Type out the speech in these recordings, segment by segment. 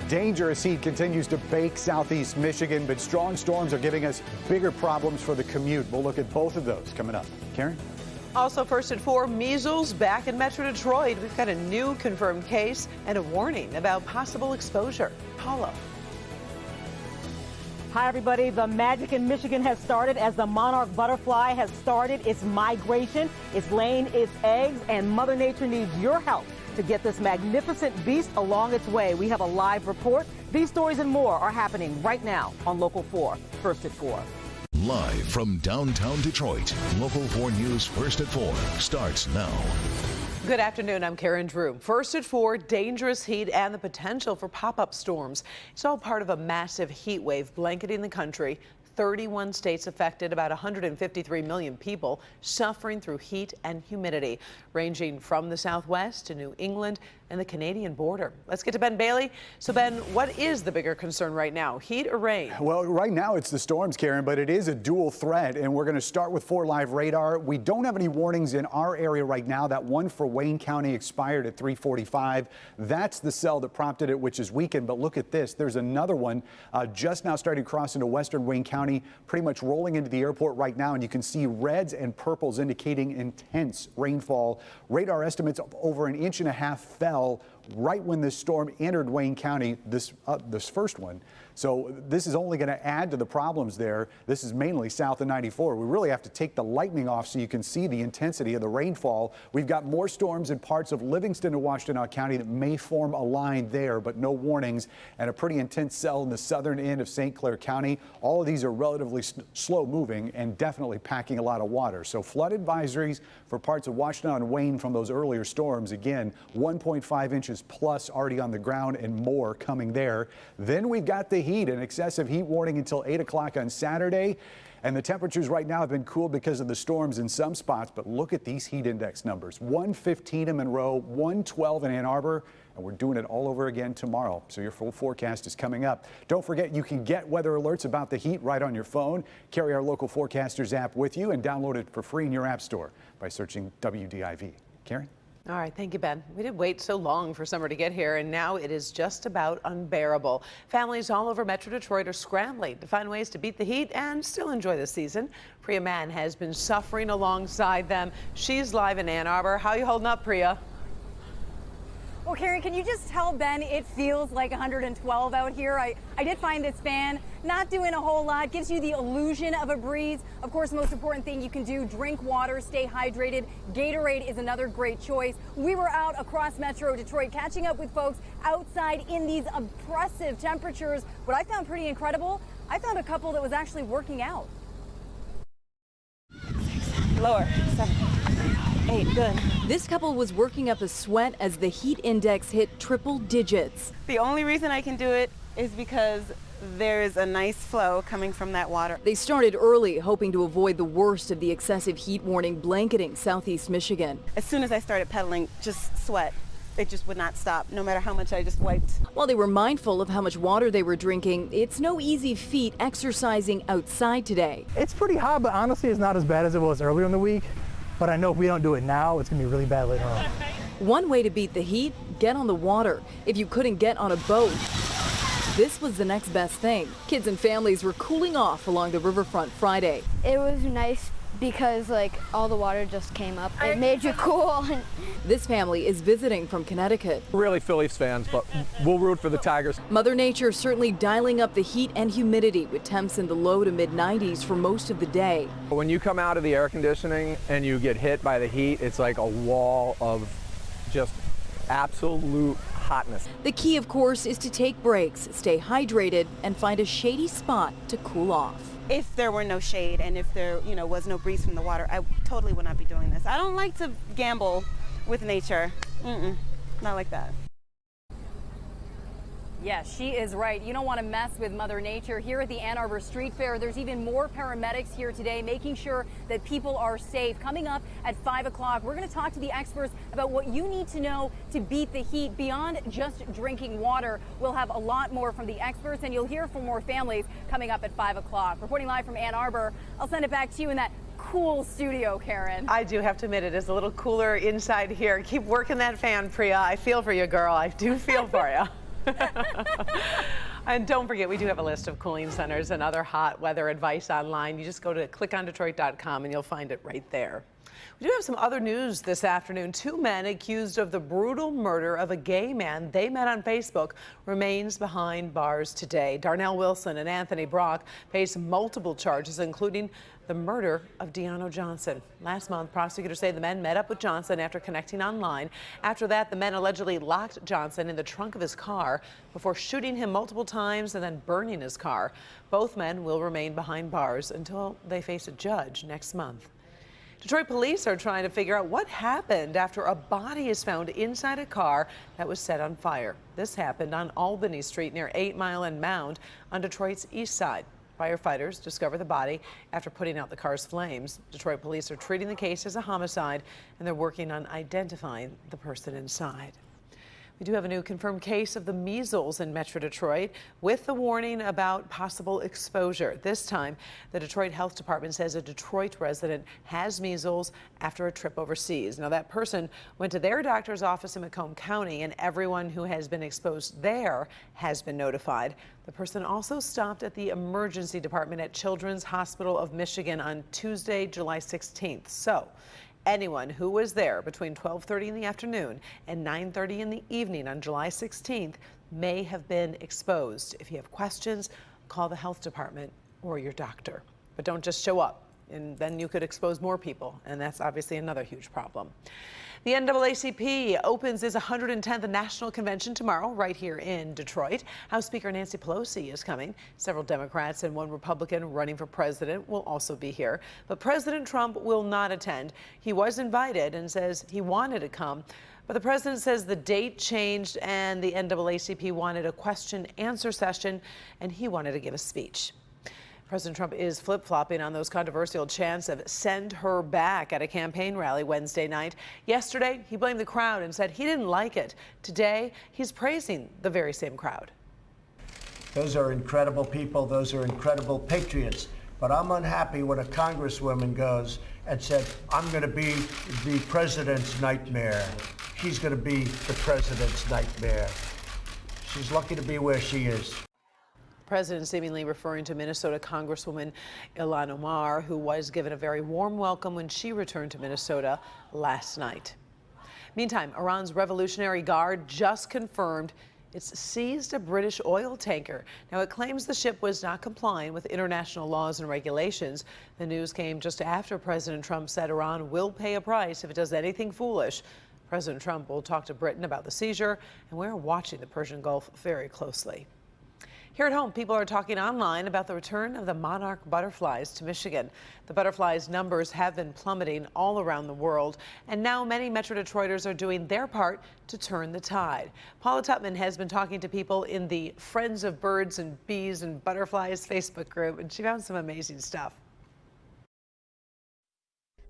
Dangerous heat continues to bake southeast Michigan, but strong storms are giving us bigger problems for the commute. We'll look at both of those coming up. Karen? Also first at 4, measles back in Metro Detroit. We've got a new confirmed case and a warning about possible exposure. Paula. Hi, everybody. The magic in Michigan has started as the monarch butterfly has started its migration. It's laying its eggs, and Mother Nature needs your help to get this magnificent beast along its way. We have a live report. These stories and more are happening right now on Local 4, First at 4. Live from downtown Detroit, Local 4 News First at 4 starts now. Good afternoon, I'm Karen Drew. First at 4, dangerous heat and the potential for pop-up storms. It's all part of a massive heat wave blanketing the country. 31 states affected, about 153 million people suffering through heat and humidity, ranging from the Southwest to New England and the Canadian border. Let's get to Ben Bailey. So Ben, what is the bigger concern right now, heat or rain? Well, right now it's the storms, Karen, but it is a dual threat, and we're going to start with 4 Live radar. We don't have any warnings in our area right now. That one for Wayne County expired at 3:45. That's the cell that prompted it, which is weakened. But look at this. There's another one just now starting to cross into western Wayne County, pretty much rolling into the airport right now, and you can see reds and purples indicating intense rainfall. Radar estimates of over 1.5 inches fell right when this storm entered Wayne County, this first one. So this is only going to add to the problems there. This is mainly south of 94. We really have to take the lightning off so you can see the intensity of the rainfall. We've got more storms in parts of Livingston and Washtenaw County that may form a line there, but no warnings, and a pretty intense cell in the southern end of St. Clair County. All of these are relatively slow moving and definitely packing a lot of water. So flood advisories for parts of Washtenaw and Wayne from those earlier storms. Again, 1.5 inches plus already on the ground and more coming there. Then we've got the heat, an excessive heat warning until 8 o'clock on Saturday. And the temperatures right now have been cool because of the storms in some spots. But look at these heat index numbers. 115 in Monroe, 112 in Ann Arbor. And we're doing it all over again tomorrow. So your full forecast is coming up. Don't forget, you can get weather alerts about the heat right on your phone. Carry our Local Forecasters app with you and download it for free in your app store by searching WDIV. Karen? All right, thank you, Ben. We didn't wait so long for summer to get here, and now it is just about unbearable. Families all over Metro Detroit are scrambling to find ways to beat the heat and still enjoy the season. Priya Mann has been suffering alongside them. She's live in Ann Arbor. How are you holding up, Priya? Well, Karen, can you just tell Ben it feels like 112 out here? I did find this fan not doing a whole lot, gives you the illusion of a breeze. Of course, most important thing you can do, drink water, stay hydrated. Gatorade is another great choice. We were out across Metro Detroit catching up with folks outside in these oppressive temperatures. What I found pretty incredible, I found a couple that was actually working out. Lower. 7, 8, good. This couple was working up a sweat as the heat index hit triple digits. The only reason I can do it is because there's a nice flow coming from that water. They started early, hoping to avoid the worst of the excessive heat warning blanketing southeast Michigan. As soon as I started pedaling, just sweat. It just would not stop, no matter how much I just wiped. While they were mindful of how much water they were drinking, it's no easy feat exercising outside today. It's pretty hot, but honestly, it's not as bad as it was earlier in the week. But I know if we don't do it now, it's going to be really bad later on. One way to beat the heat, get on the water. If you couldn't get on a boat, this was the next best thing. Kids and families were cooling off along the riverfront Friday. It was nice because all the water just came up. It made you cool. This family is visiting from Connecticut. Really Phillies fans, but we'll root for the Tigers. Mother Nature certainly dialing up the heat and humidity with temps in the low to mid 90s for most of the day. When you come out of the air conditioning and you get hit by the heat, it's like a wall of just absolute hotness. The key, of course, is to take breaks, stay hydrated, and find a shady spot to cool off. If there were no shade and if there, was no breeze from the water, I totally would not be doing this. I don't like to gamble with nature. Not like that. Yeah, she is right. You don't want to mess with Mother Nature. Here at the Ann Arbor Street Fair, there's even more paramedics here today making sure that people are safe. Coming up at 5 o'clock, we're going to talk to the experts about what you need to know to beat the heat beyond just drinking water. We'll have a lot more from the experts, and you'll hear from more families coming up at 5 o'clock. Reporting live from Ann Arbor, I'll send it back to you in that cool studio, Karen. I do have to admit it is a little cooler inside here. Keep working that fan, Priya. I feel for you, girl. I do feel for you. And don't forget, we do have a list of cooling centers and other hot weather advice online. You just go to clickondetroit.com and you'll find it right there. We do have some other news this afternoon. 2 men accused of the brutal murder of a gay man they met on Facebook remains behind bars today. Darnell Wilson and Anthony Brock face multiple charges, including the murder of Deano Johnson. Last month, prosecutors say the men met up with Johnson after connecting online. After that, the men allegedly locked Johnson in the trunk of his car before shooting him multiple times and then burning his car. Both men will remain behind bars until they face a judge next month. Detroit police are trying to figure out what happened after a body is found inside a car that was set on fire. This happened on Albany Street near 8 Mile and Mound on Detroit's east side. Firefighters discovered the body after putting out the car's flames. Detroit police are treating the case as a homicide, and they're working on identifying the person inside. We do have a new confirmed case of the measles in Metro Detroit with the warning about possible exposure. This time, the Detroit Health Department says a Detroit resident has measles after a trip overseas. Now, that person went to their doctor's office in Macomb County, and everyone who has been exposed there has been notified. The person also stopped at the emergency department at Children's Hospital of Michigan on Tuesday, July 16th. So, anyone who was there between 12:30 in the afternoon and 9:30 in the evening on July 16th may have been exposed. If you have questions, call the health department or your doctor. But don't just show up, and then you could expose more people, and that's obviously another huge problem. The NAACP opens its 110th National Convention tomorrow right here in Detroit. House Speaker Nancy Pelosi is coming. Several Democrats and one Republican running for president will also be here. But President Trump will not attend. He was invited and says he wanted to come. But the president says the date changed and the NAACP wanted a question-answer session and he wanted to give a speech. President Trump is flip-flopping on those controversial chants of "send her back" at a campaign rally Wednesday night. Yesterday, he blamed the crowd and said he didn't like it. Today, he's praising the very same crowd. Those are incredible people. Those are incredible patriots. But I'm unhappy when a congresswoman goes and said, "I'm going to be the president's nightmare." She's going to be the president's nightmare. She's lucky to be where she is. President seemingly referring to Minnesota Congresswoman Ilhan Omar, who was given a very warm welcome when she returned to Minnesota last night. Meantime, Iran's Revolutionary Guard just confirmed it's seized a British oil tanker. Now, it claims the ship was not complying with international laws and regulations. The news came just after President Trump said Iran will pay a price if it does anything foolish. President Trump will talk to Britain about the seizure, and we're watching the Persian Gulf very closely. Here at home, people are talking online about the return of the monarch butterflies to Michigan. The butterflies' numbers have been plummeting all around the world, and now many Metro Detroiters are doing their part to turn the tide. Paula Tutman has been talking to people in the Friends of Birds and Bees and Butterflies Facebook group, and she found some amazing stuff.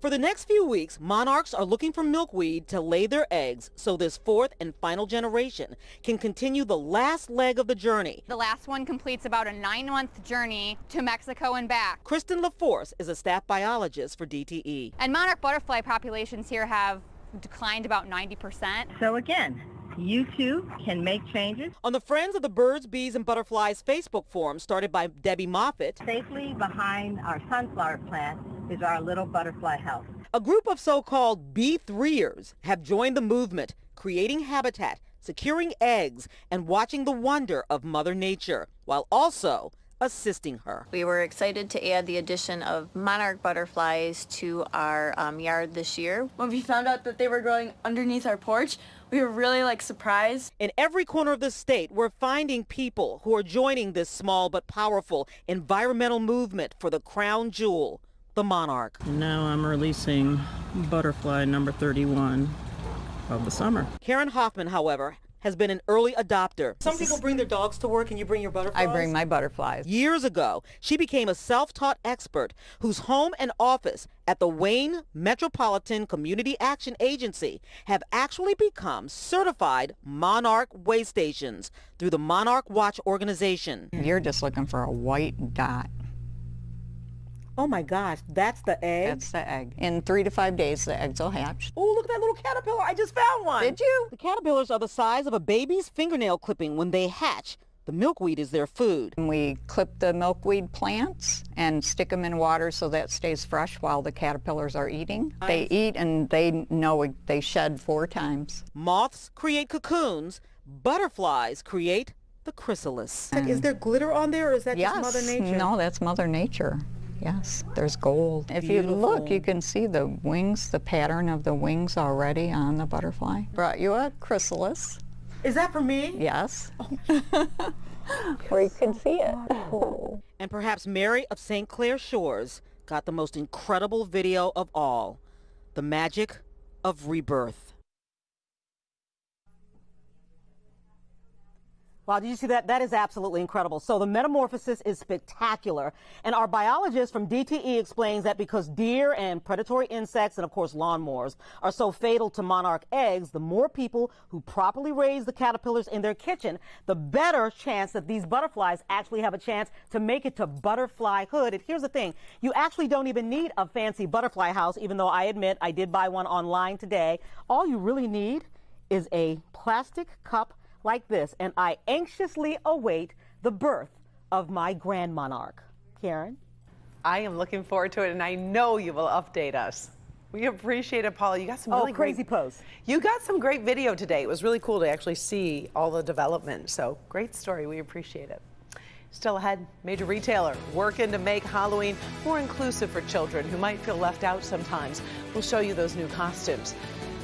For the next few weeks, monarchs are looking for milkweed to lay their eggs so this fourth and final generation can continue the last leg of the journey. The last one completes about a 9-month journey to Mexico and back. Kristen LaForce is a staff biologist for DTE. And monarch butterfly populations here have declined about 90%. So again, you too can make changes. On the Friends of the Birds, Bees, and Butterflies Facebook forum started by Debbie Moffitt. Safely behind our sunflower plant is our little butterfly house. A group of so-called bee-threeers have joined the movement, creating habitat, securing eggs, and watching the wonder of Mother Nature, while also assisting her. We were excited to add the addition of monarch butterflies to our yard this year. When we found out that they were growing underneath our porch, we were really surprised. In every corner of the state, we're finding people who are joining this small but powerful environmental movement for the crown jewel, the monarch. And now I'm releasing butterfly number 31 of the summer. Karen Hoffman, however, has been an early adopter. Some people bring their dogs to work and you bring your butterflies? I bring my butterflies. Years ago, she became a self-taught expert whose home and office at the Wayne Metropolitan Community Action Agency have actually become certified monarch way stations through the Monarch Watch organization. You're just looking for a white dot. Oh my gosh, that's the egg? That's the egg. In 3 to 5 days, the eggs will hatch. Oh, look at that little caterpillar. I just found one. Did you? The caterpillars are the size of a baby's fingernail clipping. When they hatch, the milkweed is their food. We clip the milkweed plants and stick them in water so that stays fresh while the caterpillars are eating. Nice. They eat and they know they shed 4 times. Moths create cocoons. Butterflies create the chrysalis. Is there glitter on there, or is that just Mother Nature? No, that's Mother Nature. Yes, there's gold. If you look, you can see the wings, the pattern of the wings already on the butterfly. Brought you a chrysalis. Is that for me? Yes. Where you can see it. And perhaps Mary of St. Clair Shores got the most incredible video of all, the magic of rebirth. Wow, did you see that? That is absolutely incredible. So the metamorphosis is spectacular. And our biologist from DTE explains that because deer and predatory insects and, of course, lawnmowers are so fatal to monarch eggs, the more people who properly raise the caterpillars in their kitchen, the better chance that these butterflies actually have a chance to make it to butterflyhood. And here's the thing. You actually don't even need a fancy butterfly house, even though I admit I did buy one online today. All you really need is a plastic cup like this, and I anxiously await the birth of my grand monarch. Karen? I am looking forward to it, and I know you will update us. We appreciate it, Paula. You got some really crazy posts. You got some great video today. It was really cool to actually see all the development. So great story. We appreciate it. Still ahead, major retailer working to make Halloween more inclusive for children who might feel left out sometimes. We'll show you those new costumes.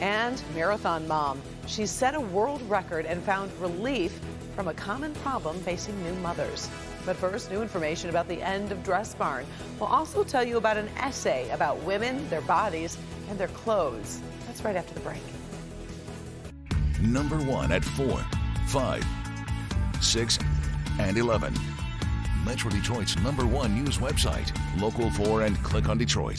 And marathon mom. She set a world record and found relief from a common problem facing new mothers. But first, new information about the end of Dress Barn. We'll also tell you about an essay about women, their bodies, and their clothes. That's right after the break. Number 1 at 4, 5, 6, and 11. Metro Detroit's #1 news website. Local 4 and click on Detroit.